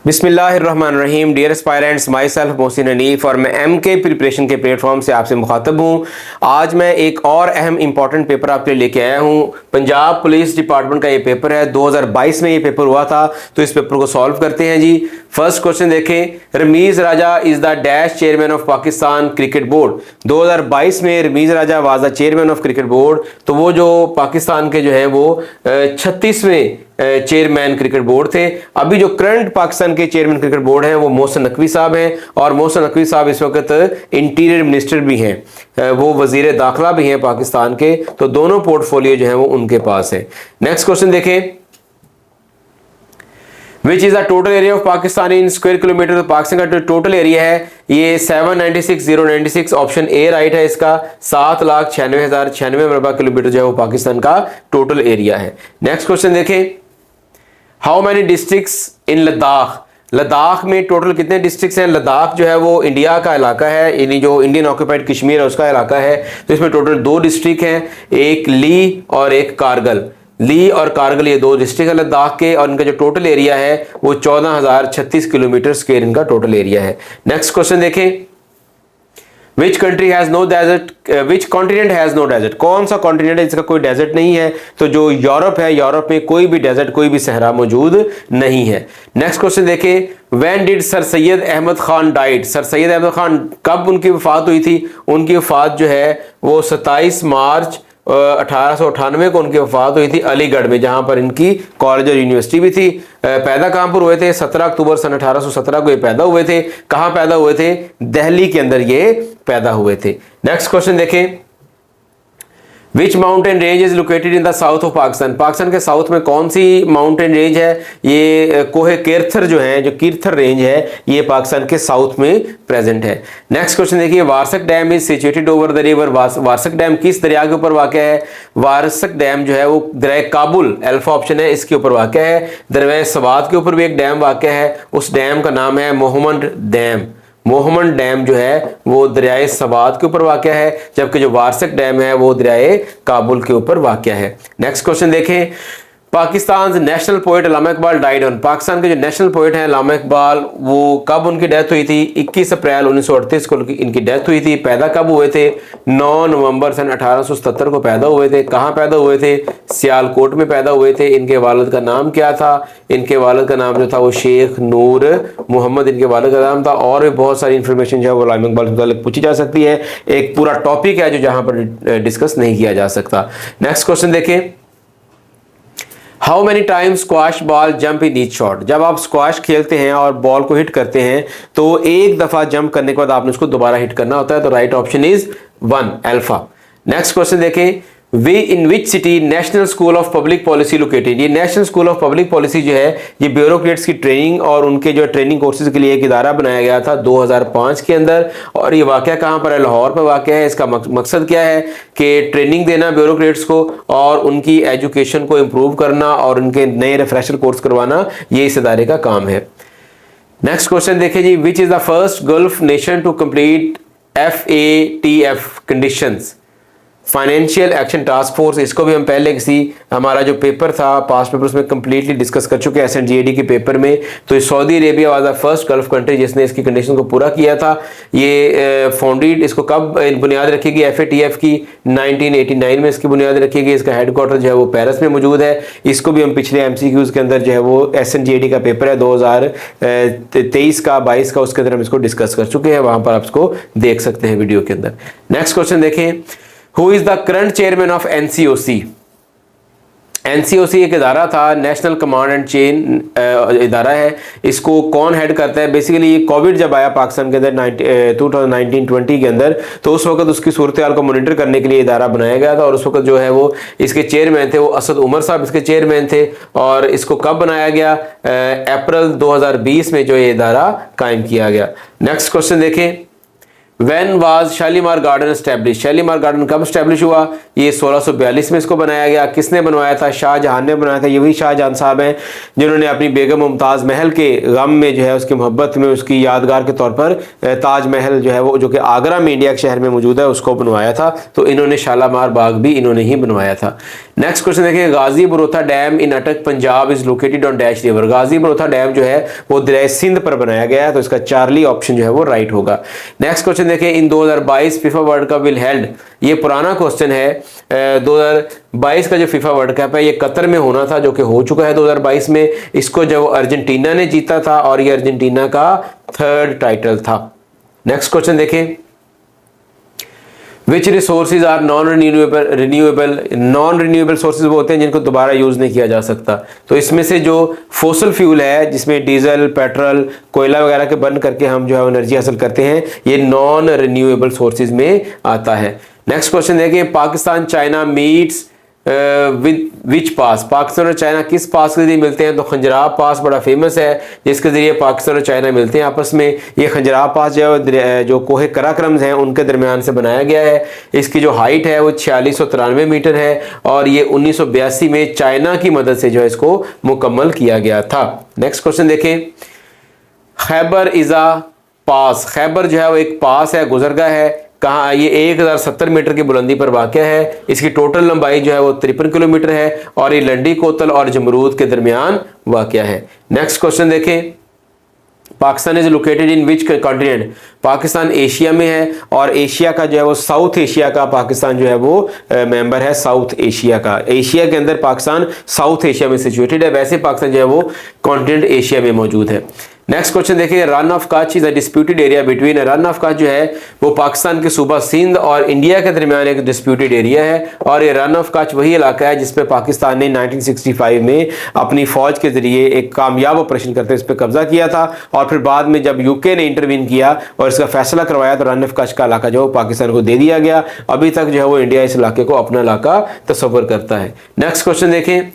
बिस्मिल्लाहिर्रहमानिर्रहीम। Dear aspirants, my self Mohsin Hanif और मैं एमके प्रिपरेशन के प्लेटफॉर्म से आपसे मुखातब हूँ। आज मैं एक और अहम इंपॉर्टेंट पेपर आपके लिए लेके आया हूँ। पंजाब पुलिस डिपार्टमेंट का ये पेपर है, 2022 में ये पेपर हुआ था, तो इस पेपर को सॉल्व करते हैं जी। फर्स्ट क्वेश्चन देखें, Ramiz Raja is the dash chairman of Pakistan cricket board. 2022 में Ramiz Raja was the chairman of cricket board. तो वो जो पाकिस्तान के जो है वो 36वें चेयरमैन क्रिकेट बोर्ड थे। अभी जो करंट पाकिस्तान के चेयरमैन क्रिकेट बोर्ड हैं वो मोहसिन नकवी साहब हैं, और मोहसिन नकवी साहब इस वक्त इंटीरियर मिनिस्टर भी हैं, वो वजीर दाखिला भी हैं पाकिस्तान के। तो दोनों पोर्टफोलियो जो है वो उनके पास है। नेक्स्ट क्वेश्चन देखें, विच is the total area of Pakistan in square kilometre. तो पाकिस्तान का जो टोटल एरिया है ये 796,096, ऑप्शन ए राइट है इसका। 7,96,096 मरबा किलोमीटर जो है वो पाकिस्तान का टोटल एरिया है। नेक्स्ट क्वेश्चन देखें, हाउ मैनी डिस्ट्रिक्ट्स इन लद्दाख। लद्दाख में टोटल कितने डिस्ट्रिक्ट्स हैं। लद्दाख जो है वो इंडिया का इलाका है, यानी जो इंडियन ऑक्यूपाइड कश्मीर है उसका इलाका है। तो इसमें टोटल 2 डिस्ट्रिक्ट हैं, एक ली और एक कारगिल। ली और कारगिल ये 2 डिस्ट्रिक्ट है लद्दाख के, और इनका जो टोटल एरिया है वो 14,036 किलोमीटर स्क्वायर इनका टोटल एरिया है। नेक्स्ट क्वेश्चन देखें, which country has no desert, which continent has no desert. कौन सा कॉन्टिनेंट है जिसका कोई डेजर्ट नहीं है। तो जो यूरोप है, यूरोप में कोई भी डेजर्ट, कोई भी सहरा मौजूद नहीं है। नेक्स्ट क्वेश्चन देखें, when did sir Syed Ahmad Khan died. Sir Syed Ahmad Khan कब उनकी वफात हुई थी। उनकी वफात जो है वो 27 मार्च 1898 को उनकी वफात हुई थी अलीगढ़ में, जहां पर इनकी कॉलेज और यूनिवर्सिटी भी थी। पैदा कहां पर हुए थे। 17 अक्टूबर सन 1817 को ये पैदा हुए थे। कहां पैदा हुए थे, दिल्ली के अंदर ये पैदा हुए थे। नेक्स्ट क्वेश्चन देखें, which mountain range is located in the south of Pakistan. Pakistan के साउथ में कौन सी माउंटेन रेंज है। ये कोहे केरथर जो है, जो कीरथर रेंज है, ये पाकिस्तान के साउथ में प्रेजेंट है। नेक्स्ट क्वेश्चन देखिए, Warsak dam is situated over the river. Warsak dam किस दरिया के ऊपर वाक़ है। वारसक डैम जो है वो दरिया काबुल, अल्फा ऑप्शन है, इसके ऊपर वाक़ है। दरिया सवात के ऊपर भी एक डैम वाक़ है, उस डैम का नाम है मोहम्मद डैम। मोहम्मद डैम जो है वो दरियाए सवात के ऊपर वाक़या है, जबकि जो वारसक डैम है वो दरियाए काबुल के ऊपर वाक़या है। नेक्स्ट क्वेश्चन देखें, Pakistan national poet Allama Iqbal died on. Pakistan के जो नेशनल पोएट हैं अल्लामा इकबाल, वो कब उनकी डेथ हुई थी। 21 अप्रैल 1938 को इनकी डेथ हुई थी। पैदा कब हुए थे। 9 नवंबर सन 1877 को पैदा हुए थे। कहाँ पैदा हुए थे, सियालकोट में पैदा हुए थे। इनके वालिद का नाम क्या था। इनके वालिद का नाम जो था वो शेख नूर मोहम्मद इनके वालिद का नाम था। और भी बहुत सारी इंफॉर्मेशन जो है वो अल्लामा इकबाल से पूछी जा सकती है। एक पूरा टॉपिक है जो जहाँ पर डिस्कस नहीं किया जा सकता। नेक्स्ट क्वेश्चन देखें, how many times squash ball jump in each shot. जब आप स्क्वाश खेलते हैं और बॉल को हिट करते हैं तो एक दफा जंप करने के बाद आपने उसको दोबारा हिट करना होता है। तो right option is 1 alpha. Next question देखें, we in which city national school of public policy located. ये national school of public policy जो है ये ब्यूरोक्रेट्स की ट्रेनिंग और उनके जो ट्रेनिंग कोर्सेज के लिए एक इदारा बनाया गया था 2005 के अंदर। और ये वाक़या कहाँ पर है, लाहौर पर वाक़या है। इसका मकसद क्या है कि ट्रेनिंग देना ब्यूरोक्रेट्स को और उनकी एजुकेशन को इम्प्रूव करना और उनके नए रिफ्रेशर कोर्स करवाना, ये इस इदारे का काम है। नेक्स्ट क्वेश्चन देखिए जी, which is the first gulf nation to complete FATF conditions. Financial action task force, इसको भी हम पहले किसी हमारा जो पेपर था पास्ट पेपर उसमें कंप्लीटली डिस्कस कर चुके हैं SNGAD के पेपर में। तो Saudi Arabia was the first gulf country जिसने इसकी कंडीशन को पूरा किया था। ये फाउंडेड, इसको कब बुनियाद रखी गई FATF की, 1989 में इसकी बुनियाद रखी गई। इसका हेडक्वार्टर जो है वो पेरिस में मौजूद है। इसको भी हम पिछले MCQs के अंदर जो है वो SNGAD का पेपर है 2023 का 22 का, उसके अंदर हम इसको डिस्कस कर चुके हैं, वहां पर आप इसको देख सकते हैं वीडियो के अंदर। नेक्स्ट क्वेश्चन देखें, Who is the current chairman of NCOC? NCOC एक इदारा था, नेशनल कमांड एंड चेन इदारा है। इसको कौन हेड करता है। बेसिकली ये कोविड जब आया पाकिस्तान के अंदर 2019-20 के अंदर, तो उस वक्त उसकी सूरत हाल को मॉनिटर करने के लिए इदारा बनाया गया था। और उस वक्त जो है वो इसके चेयरमैन थे वो असद उमर साहब इसके चेयरमैन थे। और इसको कब बनाया गया, अप्रैल 2020 में जो ये इदारा कायम किया गया। नेक्स्ट क्वेश्चन देखें, when was Shalimar garden establish, Shalimar garden कब एस्टैब्लिश हुआ? ये 1642 में इसको बनाया गया। किसने बनवाया था? शाहजहां ने बनाया था। ये वही शाहजहां साहब हैं जिन्होंने अपनी बेगम मुमताज़ महल के गम में जो है उसकी मोहब्बत में उसकी यादगार के तौर पर ताज महल जो है वो जो कि आगरा में इंडिया के शहर में मौजूद है उसको बनवाया था। तो इन्होंने शालीमार बाग भी इन्होंने ही बनवाया था। नेक्स्ट क्वेश्चन देखिए, गाजी Barotha dam in Attock Punjab is located on dash river. Ghazi Barotha dam जो है वो दरिया सिंध पर बनाया गया है, तो इसका चार्ली ऑप्शन जो है वो राइट होगा। नेक्स्ट क्वेश्चन देखिए, इन 2022 FIFA world cup will held. ये पुराना क्वेश्चन है। 2022 का जो फीफा वर्ल्ड कप है ये कतर में होना था, जो कि हो चुका है 2022 में। इसको जब अर्जेंटीना ने जीता था और ये अर्जेंटीना का 3rd टाइटल था। नेक्स्ट क्वेश्चन देखें, which resources are non renewable sources वो होते हैं जिनको दोबारा यूज नहीं किया जा सकता। तो इसमें से जो फॉसिल फ्यूल है जिसमें डीजल, पेट्रोल, कोयला वगैरह के बर्न करके हम जो है एनर्जी हासिल करते हैं, ये नॉन रिन्यूएबल सोर्सेज में आता है। नेक्स्ट क्वेश्चन देखिए, Pakistan China meets with which pass. Pakistan और चाइना किस पास के जरिए मिलते हैं? तो खंजराब पास बड़ा फेमस है जिसके जरिए पाकिस्तान और चाइना मिलते हैं आपस में। ये खंजराब पास जो कोहे कराक्रम्स हैं उनके दरमियान से बनाया गया है। इसकी जो हाइट है वो 4693 मीटर है और ये 1982 में चाइना की मदद से जो है इसको मुकम्मल किया गया था। नेक्स्ट क्वेश्चन देखें, खैबर इज़ा पास। खैबर जो है वो एक पास है, गुजरगाह है। कहाँ? ये 1070 मीटर की बुलंदी पर वाक़या है। इसकी टोटल लंबाई जो है वो 53 किलोमीटर है और ये लंडी कोतल और जमरूद के दरमियान वाक़या है। नेक्स्ट क्वेश्चन देखें, Pakistan is located in which continent. Pakistan Asia में है और एशिया का जो है वो साउथ एशिया का पाकिस्तान जो है वो मेंबर है साउथ एशिया का। एशिया के अंदर पाकिस्तान साउथ एशिया में सिचुएटेड है, वैसे पाकिस्तान जो है वो कॉन्टिनेंट एशिया में मौजूद है। नेक्स्ट क्वेश्चन देखिए, run of Kutch is a disputed area between. Run of Kutch जो है वो पाकिस्तान के सूबा सिंध और इंडिया के दरमियान एक डिस्प्यूटेड एरिया है और ये रन ऑफ कच्छ वही इलाका है जिसपे पाकिस्तान ने 1965 में अपनी फौज के जरिए एक कामयाब ऑपरेशन करते इस पर कब्जा किया था और फिर बाद में जब यूके ने इंटरवीन किया और इसका फैसला करवाया तो रन ऑफ कच्छ का इलाका जो पाकिस्तान को दे दिया गया। अभी तक जो है वो इंडिया इस इलाके को अपना इलाका तस्वर करता है। नेक्स्ट क्वेश्चन देखें,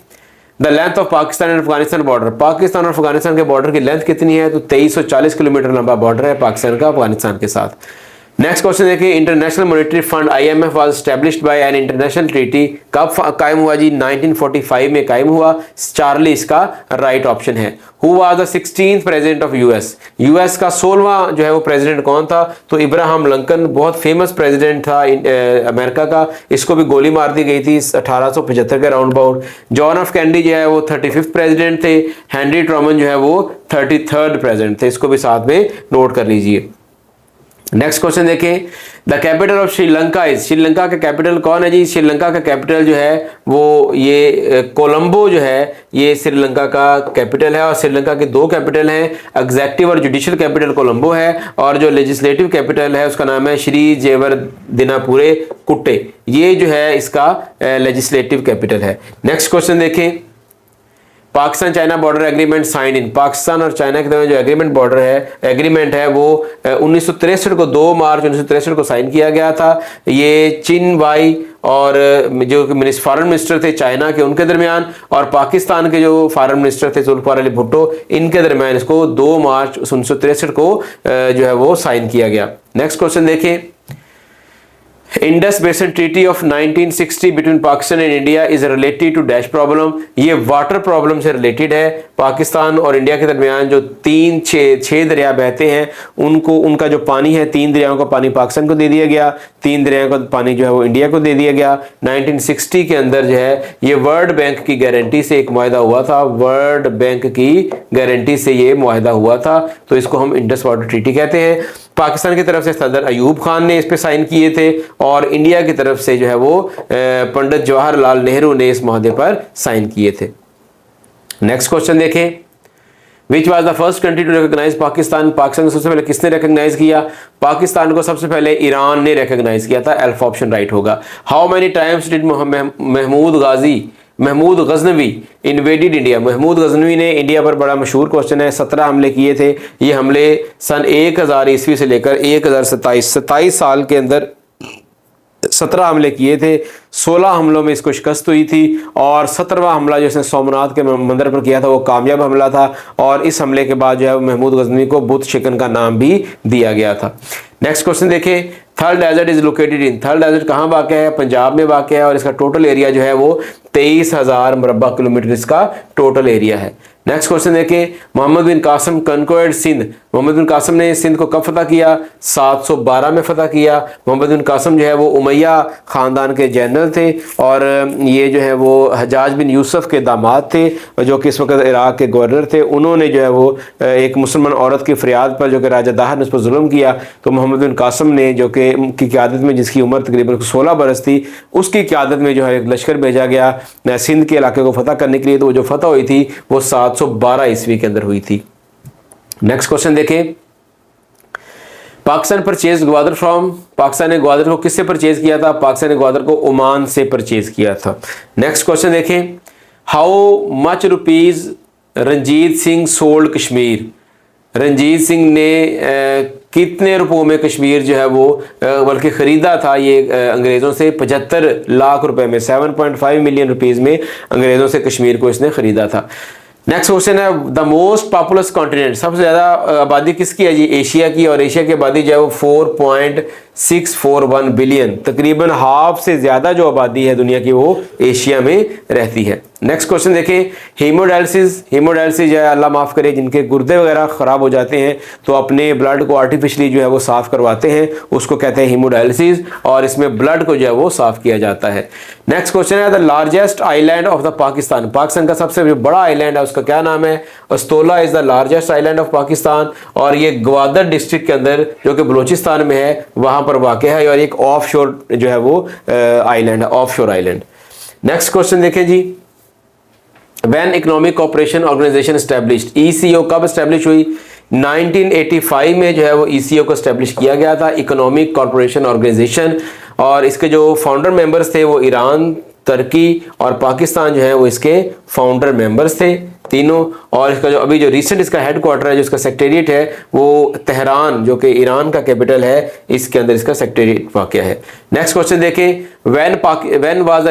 the length of Pakistan and Afghanistan border. Pakistan और अफगानिस्तान के बॉर्डर की लेंथ कितनी है? तो 2340 किलोमीटर लंबा बॉर्डर है पाकिस्तान का अफगानिस्तान के साथ। नेक्स्ट क्वेश्चन देखिए, international monetary fund IMF was established bye an international treaty. कब कायम हुआ जी? 1945 में कायम हुआ। चार्ली इसका राइट ऑप्शन है। Who was the 16th president of US. US का 16वां जो है वो प्रेसिडेंट कौन था? तो इब्राहम लिंकन, बहुत फेमस प्रेसिडेंट था अमेरिका का। इसको भी गोली मार दी गई थी 1875 के round about. John F Kennedy जो है वो 35th प्रेसिडेंट थे। हेनरी ट्रूमन जो है वो 33rd प्रेसिडेंट थे। इसको भी साथ में नोट कर लीजिए। नेक्स्ट क्वेश्चन देखें, the capital of Sri Lanka is. Sri Lanka का कैपिटल कौन है जी? श्रीलंका का कैपिटल जो है वो ये कोलंबो जो है ये श्रीलंका का कैपिटल है और श्रीलंका के 2 कैपिटल हैं, एग्जेक्टिव और जुडिशियल कैपिटल कोलंबो है और जो लेजिस्लेटिव कैपिटल है उसका नाम है श्री जयवर्धनापुरे कुट्टे। ये जो है इसका लेजिस्लेटिव कैपिटल है। नेक्स्ट क्वेश्चन देखें, Pakistan China border agreement sign in. Pakistan और चाइना के दरमियान जो एग्रीमेंट है वो 1963 को 2 मार्च 1963 को साइन किया गया था। ये चिन वाई और जो फॉरेन मिनिस्टर थे चाइना के उनके दरमियान और पाकिस्तान के जो फॉरेन मिनिस्टर थे जुल्फिकार अली भुट्टो इनके दरमियान इसको 2 मार्च 1963 को जो है वो साइन किया गया। नेक्स्ट क्वेश्चन देखें, Indus basin treaty of 1960 between Pakistan and India is related to dash problem. ये वाटर प्रॉब्लम से रिलेटेड है। पाकिस्तान और इंडिया के दरमियान जो 6 दरिया बहते हैं उनका जो पानी है 3 दरियाओं का पानी पाकिस्तान को दे दिया गया, 3 दरियाओं का पानी जो है वो इंडिया को दे दिया गया। 1960 के अंदर जो है ये वर्ल्ड बैंक की गारंटी से एक मुआहदा हुआ था। वर्ल्ड बैंक की गारंटी से ये मुआहदा हुआ था, तो इसको हम इंडस वाटर ट्रीटी कहते हैं। पाकिस्तान की तरफ से सदर अयूब खान ने इस पे साइन किए थे और इंडिया की तरफ से जो है वो पंडित जवाहरलाल नेहरू ने इस मुआहदे पर साइन किए थे। नेक्स्ट क्वेश्चन देखें, which was the first country to recognise Pakistan. Pakistan को सबसे पहले किसने रिकॉग्नाइज किया? पाकिस्तान को सबसे पहले ईरान ने रिकॉग्नाइज किया था। अल्फा ऑप्शन राइट होगा। How many times did Mahmud Ghaznavi invaded India. Mahmud Ghaznavi ने इंडिया पर, बड़ा मशहूर क्वेश्चन है, 17 हमले किए थे। ये हमले सन 1000 ईस्वी से लेकर 1027 साल के अंदर 17 हमले किए थे। 16 हमलों में इसको शिकस्त हुई थी और 17वां हमला जो इसने सोमनाथ के मंदिर पर किया था वो कामयाब हमला था और इस हमले के बाद जो है महमूद गजनवी को बुत शिकन का नाम भी दिया गया था। नेक्स्ट क्वेश्चन देखें, थल डेजर्ट इज लोकेटेड इन, थल डेजर्ट कहाँ वाक़ है? पंजाब में वाक़ है और इसका टोटल एरिया जो है वो 23,000 मुरब्बा किलोमीटर इसका टोटल एरिया है। नेक्स्ट क्वेश्चन देखें, मोहम्मद बिन कासिम कन्क्वर्ड सिंध, मोहम्मद बिन कासिम ने सिंध को कब फतह किया? 712 में फतह किया। मोहम्मद बिन कासिम जो है वो उमैया ख़ानदान के जनरल थे और ये जो है वो हज्जाज बिन यूसुफ के दामाद थे जो कि इस वक्त इराक़ के गवर्नर थे। उन्होंने जो है वो एक मुसलमान औरत की फ़रियाद पर जो कि राजा दाहर ने उस पर जुल्म किया, तो मोहम्मद बिन कासिम ने जो कि की क़यादत में, जिसकी उम्र तकरीबन 16 बरस थी, उसकी क़यादत में जो है एक लश्कर भेजा गया सिंध के इलाके को फतह करने के लिए। तो वो जो फतह हुई थी वो 712 ईस्वी के अंदर हुई थी। नेक्स्ट क्वेश्चन देखें, पाकिस्तान परचेज ग्वादर फ्रॉम, पाकिस्तान ने ग्वादर को किससे परचेज किया था? पाकिस्तान ने ग्वादर को ओमान से परचेज किया था। नेक्स्ट क्वेश्चन देखें, how much rupees Ranjit Singh sold Kashmir, Ranjit Singh ने कितने रुपयों में कश्मीर जो है वो बल्कि ख़रीदा था ये अंग्रेज़ों से? 75 लाख रुपए में, 7.5 मिलियन रुपीज़ में अंग्रेज़ों से कश्मीर को इसने ख़रीदा था। नेक्स्ट क्वेश्चन है, द मोस्ट पॉपुलस कॉन्टिनेंट, सबसे ज़्यादा आबादी किसकी है जी? एशिया की, और एशिया की आबादी जो है वो 4.641 बिलियन, तकरीबन हाफ से ज़्यादा जो आबादी है दुनिया की वो एशिया में रहती है। नेक्स्ट क्वेश्चन देखें, हीमोडायलिसिस, हीमोडायलिसिस जो है अल्लाह माफ़ करे जिनके गुर्दे वगैरह ख़राब हो जाते हैं तो अपने ब्लड को आर्टिफिशली जो है वो साफ़ करवाते हैं, उसको कहते हैं हीमोडायलिसिस, और इसमें ब्लड को जो है वो साफ़ किया जाता है। नेक्स्ट क्वेश्चन है, the largest island of the Pakistan, Pakistan का सबसे जो बड़ा आइलैंड है उसका क्या नाम है? Astola is the largest island of Pakistan, और ये ग्वादर डिस्ट्रिक्ट के अंदर जो कि बलूचिस्तान में है वहाँ पर वाक़ है, और एक ऑफ शोर जो है वो आइलैंड है, ऑफ शोर आइलैंड। नेक्स्ट क्वेश्चन देखें जी, when economic cooperation organization established, ECO कब एस्टेब्लिश हुई? 1985 में जो है वो ECO को एस्टेब्लिश किया गया था, इकोनॉमिक कॉरपोरेशन ऑर्गेनाइजेशन, और इसके जो फाउंडर मेंबर्स थे वो ईरान, तुर्की और पाकिस्तान जो है वो इसके फाउंडर मेंबर्स थे तीनों। और इसका जो अभी जो रिसेंट इसका हेडक्वार्टर है, जो इसका सेक्रेटेरिएट है वो तेहरान जो कि ईरान का कैपिटल है, इसके अंदर इसका सेक्रेटेरिएट वाक़ है। नेक्स्ट क्वेश्चन देखें, when was the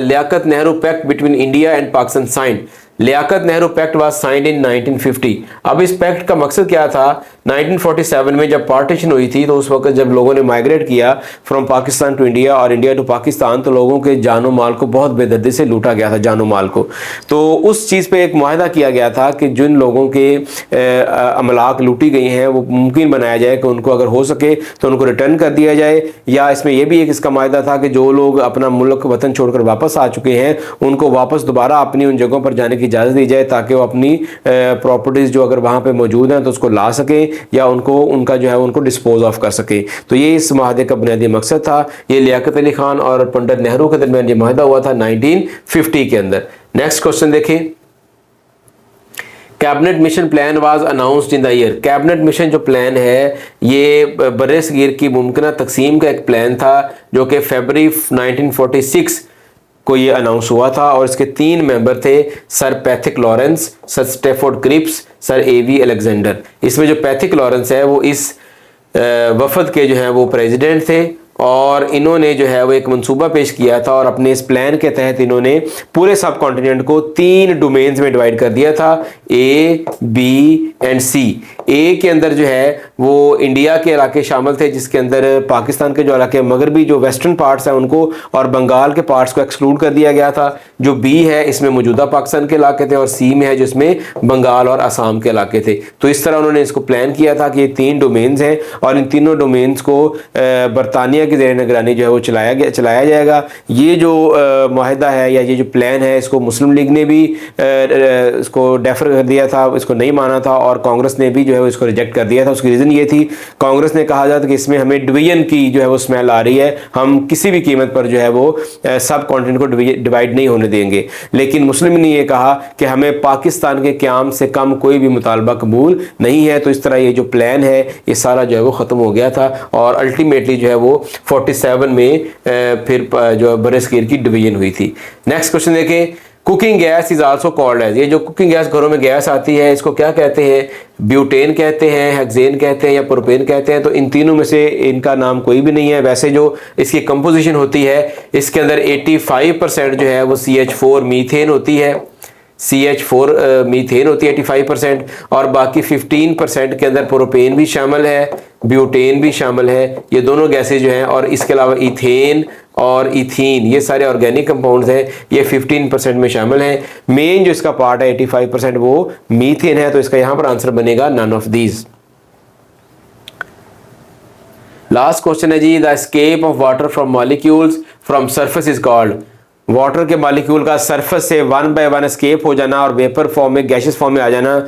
Liaquat Nehru pact between India and Pakistan signed, Liaquat Nehru pact was signed in 1950। अब इस पैक्ट का मकसद क्या था? 1947 में जब पार्टीशन हुई थी तो उस वक्त जब लोगों ने माइग्रेट किया फ्रॉम पाकिस्तान टू इंडिया और इंडिया टू पाकिस्तान, तो लोगों के जानो माल को बहुत बेदर्दी से लूटा गया था, जानो माल को। तो उस चीज़ पे एक मुआहदा किया गया था कि जिन लोगों के अमलाक लूटी गई हैं वो मुमकिन बनाया जाए कि उनको अगर हो सके तो उनको रिटर्न कर दिया जाए, या इसमें यह भी एक इसका मुआहदा था कि जो लोग अपना मुल्क वतन छोड़कर वापस आ चुके हैं उनको वापस दोबारा अपनी उन जगहों पर जाने की इजाज़त दी जाए ताकि वो अपनी प्रॉपर्टीज़ जो अगर वहाँ पे मौजूद हैं तो उसको ला सकें या उनको उनका जो है उनको डिस्पोज ऑफ कर सकें। तो ये इस मुआहदे का बुनियादी मकसद था। ये लियाकत अली खान और पंडित नेहरू के दरमियान ये मुआहदा हुआ था 1950 के अंदर। नेक्स्ट क्वेश्चन देखें, cabinet mission plan was announced in the year, cabinet mission जो प्लान है ये बर्रे-सगीर की मुमकिना तकसीम का एक प्लान था जो कि फरवरी 1946 को ये अनाउंस हुआ था, और इसके 3 मेंबर थे, sir Pethick Lawrence, sir Stafford Cripps, sir A.V. Alexander. इसमें जो पैथिक लॉरेंस है वो इस वफद के जो है वो प्रेसिडेंट थे, और इन्होंने जो है वो एक मंसूबा पेश किया था और अपने इस प्लान के तहत इन्होंने पूरे सब कॉन्टिनेंट को 3 डोमेन्स में डिवाइड कर दिया था, A, B एंड C। ए के अंदर जो है वो इंडिया के इलाके शामिल थे जिसके अंदर पाकिस्तान के जो इलाके मगरबी जो वेस्टर्न पार्ट्स हैं उनको और बंगाल के पार्ट्स को एक्सक्लूड कर दिया गया था। जो बी है इसमें मौजूदा पाकिस्तान के इलाके थे, और सी में है जिसमें बंगाल और असम के इलाके थे। तो इस तरह उन्होंने इसको प्लान किया था कि ये 3 डोमेन्स हैं और इन तीनों डोमेन्स को बरतानिया की ज़ेर निगरानी जो है वो चलाया जाएगा। ये जो मुआहदा है या ये जो प्लान है इसको मुस्लिम लीग ने भी इसको डेफर कर दिया था, इसको नहीं माना था, और कांग्रेस ने भी जो है इसको रिजेक्ट कर दिया था। उसकी रीज़न ये थी, कांग्रेस ने कहा था कि इसमें हमें डिवीजन की जो है वो स्मेल आ रही है, हम किसी भी कीमत पर जो है वो सब कॉन्टिनेंट को डिवाइड नहीं होने देंगे। लेकिन मुस्लिम ने ये कहा कि हमें पाकिस्तान के क़याम से कम कोई भी मुतालबा कबूल नहीं है। तो इस तरह ये जो प्लान है ये सारा जो है वो ख़त्म हो गया था और अल्टीमेटली जो है वो 47 में फिर जो बरसगीर की डिवीजन हुई थी। नेक्स्ट क्वेश्चन देखें, cooking gas is also called as, ये जो कुकिंग गैस घरों में गैस आती है इसको क्या कहते हैं? ब्यूटेन कहते हैं, हेक्सेन कहते हैं या प्रोपेन कहते हैं। तो इन तीनों में से इनका नाम कोई भी नहीं है। वैसे जो इसकी कंपोजिशन होती है इसके अंदर 85% जो है वो CH4 मीथेन होती है, CH4 मीथेन होती है 85%, और बाकी 15% के अंदर प्रोपेन भी शामिल है, ब्यूटेन भी शामिल है, ये दोनों गैसेज जो हैं, और इसके अलावा इथेन और इथीन, ये सारे ऑर्गेनिक कंपाउंड्स हैं, ये 15% में शामिल हैं। मेन जो इसका पार्ट है 85% वो मीथेन है, तो इसका यहां पर आंसर बनेगा none of these. Last question है जी, the escape of water from molecules from surface is called. Water के मॉलिक्यूल का सरफेस से 1 बाय 1 एस्केप हो जाना और वेपर फॉर्म में, गैसियस फॉर्म में आ जाना,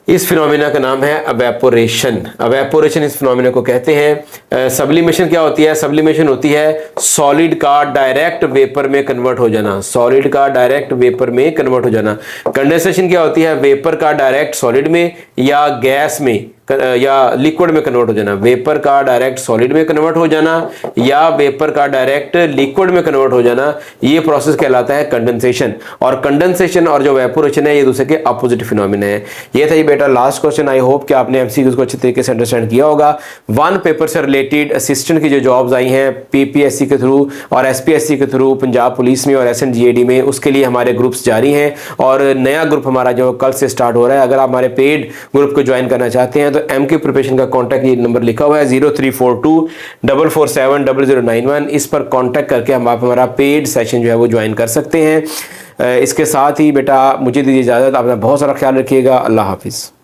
इस फिनोमिना का नाम है अवेपोरेशन। अवेपोरेशन इस फिनोमिना को कहते हैं। सब्लिमेशन क्या होती है? सब्लिमेशन होती है सॉलिड का डायरेक्ट वेपर में कन्वर्ट हो जाना, सॉलिड का डायरेक्ट वेपर में कन्वर्ट हो जाना। कंडेंसेशन क्या होती है? वेपर का डायरेक्ट सॉलिड में या गैस में या लिक्विड में कन्वर्ट हो जाना। वेपर का डायरेक्ट सॉलिड में कन्वर्ट हो जाना या वेपर का डायरेक्ट लिक्विड में कन्वर्ट हो जाना, ये प्रोसेस कहलाता है कंडेंसेशन। और कंडेंसेशन और जो वेपोरेशन है ये दूसरे के अपोजिट फिनोमिना है। ये था ये बेटा लास्ट क्वेश्चन। आई होप कि आपने एमसीक्यूज को अच्छे तरीके से अंडरस्टैंड किया होगा। वन पेपर से रिलेटेड असिस्टेंट की जो जॉब्स आई हैं पीपीएससी के थ्रू और एसपीएससी के थ्रू, पंजाब पुलिस में और एसएनजीएडी में, उसके लिए हमारे ग्रुप्स जारी हैं और नया ग्रुप हमारा जो कल से स्टार्ट हो रहा है। अगर आप हमारे पेड ग्रुप को ज्वाइन करना चाहते हैं तो एमके प्रिपरेशन का कॉन्टैक्ट ये नंबर लिखा हुआ है 0342447091, इस पर कॉन्टैक्ट करके हम आप हमारा पेड सेशन जो है वो ज्वाइन कर सकते हैं। इसके साथ ही बेटा मुझे दीजिए इजाज़त, अपना बहुत सारा ख्याल रखिएगा। अल्लाह हाफिज़।